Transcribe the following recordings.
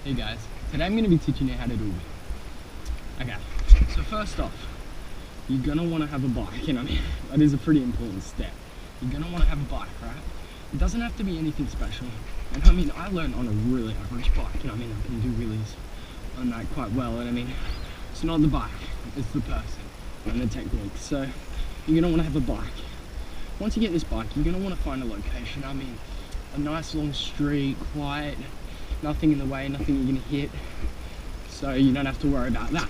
Hey guys, today I'm going to be teaching you how to do a wheel. Okay, so first off, you're going to want to have a bike, and I mean, that is a pretty important step. You're going to want to have a bike, right? It doesn't have to be anything special. And I mean, I learned on a really average bike, and I mean, I can do wheelies on that quite well, and I mean, it's not the bike, it's the person and the technique. So, you're going to want to have a bike. Once you get this bike, you're going to want to find a location. I mean, a nice long street, quiet, nothing in the way, nothing you're going to hit, so you don't have to worry about that.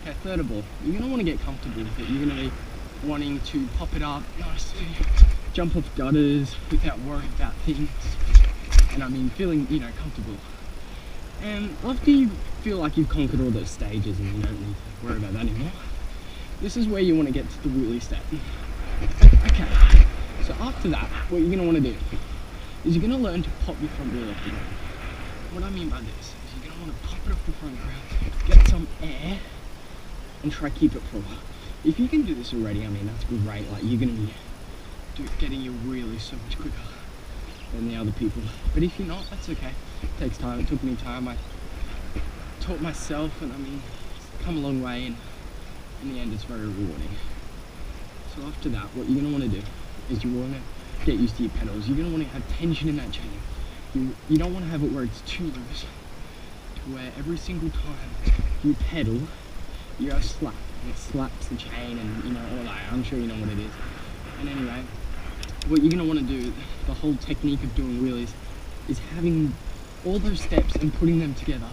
Okay, third of all, you're going to want to get comfortable with it. You're going to be wanting to pop it up nicely, jump off gutters without worrying about things, and I mean feeling, comfortable. And after you feel like you've conquered all those stages and you don't need to worry about that anymore, this is where you want to get to the wheelie step. Okay, so after that, what you're going to want to do is you're going to learn to pop your front wheel off the ground. What I mean by this is you're going to want to pop it off the front ground, get some air, and try keep it for a while. If you can do this already, I mean, that's great. Like, you're going to be getting your wheelies so much quicker than the other people. But if you're not, that's okay. It takes time. It took me time. I taught myself, and I mean, it's come a long way, and in the end, it's very rewarding. So after that, what you're going to want to do is you want to get used to your pedals. You're going to want to have tension in that chain. You don't want to have it where it's too loose, to where every single time you pedal, you have slap, and it slaps the chain, and all that. I'm sure you know what it is. And anyway, what you're going to want to do, the whole technique of doing wheelies, is having all those steps and putting them together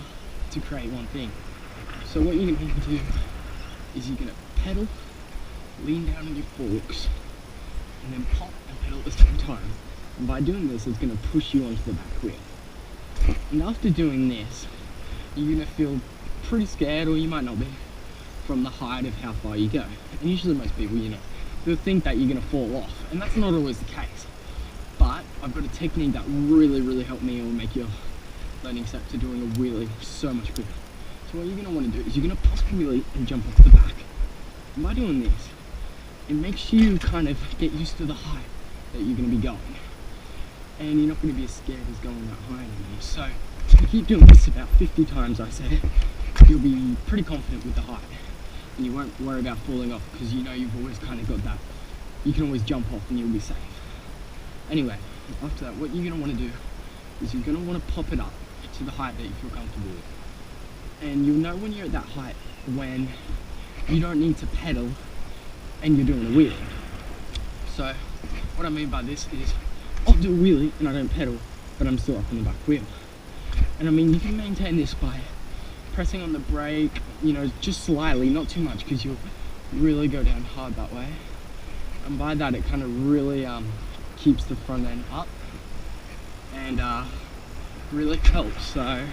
to create one thing. So what you're going to want to do is you're going to pedal, lean down on your forks, and then pop and pedal at the same time. And by doing this, it's going to push you onto the back wheel. And after doing this, you're going to feel pretty scared, or you might not be, from the height of how far you go. And usually most people, they'll think that you're going to fall off, and that's not always the case. But I've got a technique that really helped me. It will make your learning step to doing a wheelie so much quicker. So what you're going to want to do is you're going to pop a wheelie and jump off the back. And by doing this, it makes you kind of get used to the height that you're going to be going. And you're not going to be as scared as going that high anymore. So if you keep doing this about 50 times, I say, you'll be pretty confident with the height. And you won't worry about falling off, because you've always kind of got that. You can always jump off and you'll be safe. Anyway, after that, what you're going to want to do is you're going to want to pop it up to the height that you feel comfortable with. And you'll know when you're at that height when you don't need to pedal and you're doing a wheelie. So what I mean by this is I'll do a wheelie and I don't pedal, but I'm still up on the back wheel. And I mean, you can maintain this by pressing on the brake, just slightly, not too much, because you'll really go down hard that way. And by that, it kind of really keeps the front end up and really helps. So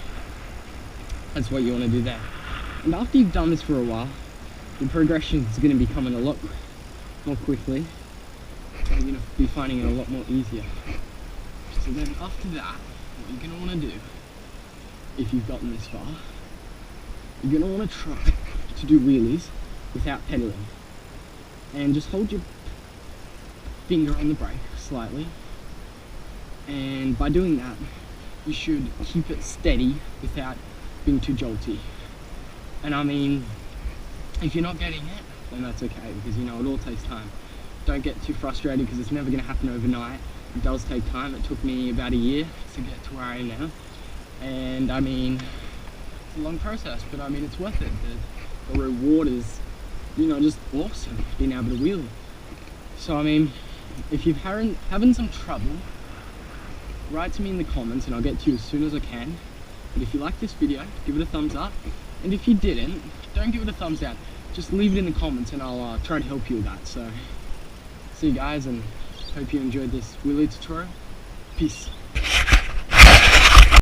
that's what you want to do there. And after you've done this for a while, the progression is going to be coming a lot more quickly. You're going to be finding it a lot more easier. So then after that, what you're going to want to do, if you've gotten this far, you're going to want to try to do wheelies without pedaling. And just hold your finger on the brake slightly. And by doing that, you should keep it steady without being too jolty. And I mean, if you're not getting it, then that's okay, because it all takes time. Don't get too frustrated, because it's never going to happen overnight. It does take time. It took me about a year to get to where I am now. And I mean, it's a long process, but I mean, it's worth it. The reward is, just awesome, being able to wheel it. So I mean, if you're having some trouble, write to me in the comments and I'll get to you as soon as I can. But if you like this video, give it a thumbs up. And if you didn't, don't give it a thumbs down. Just leave it in the comments and I'll try to help you with that. So, see you guys, and hope you enjoyed this wheelie tutorial. Peace.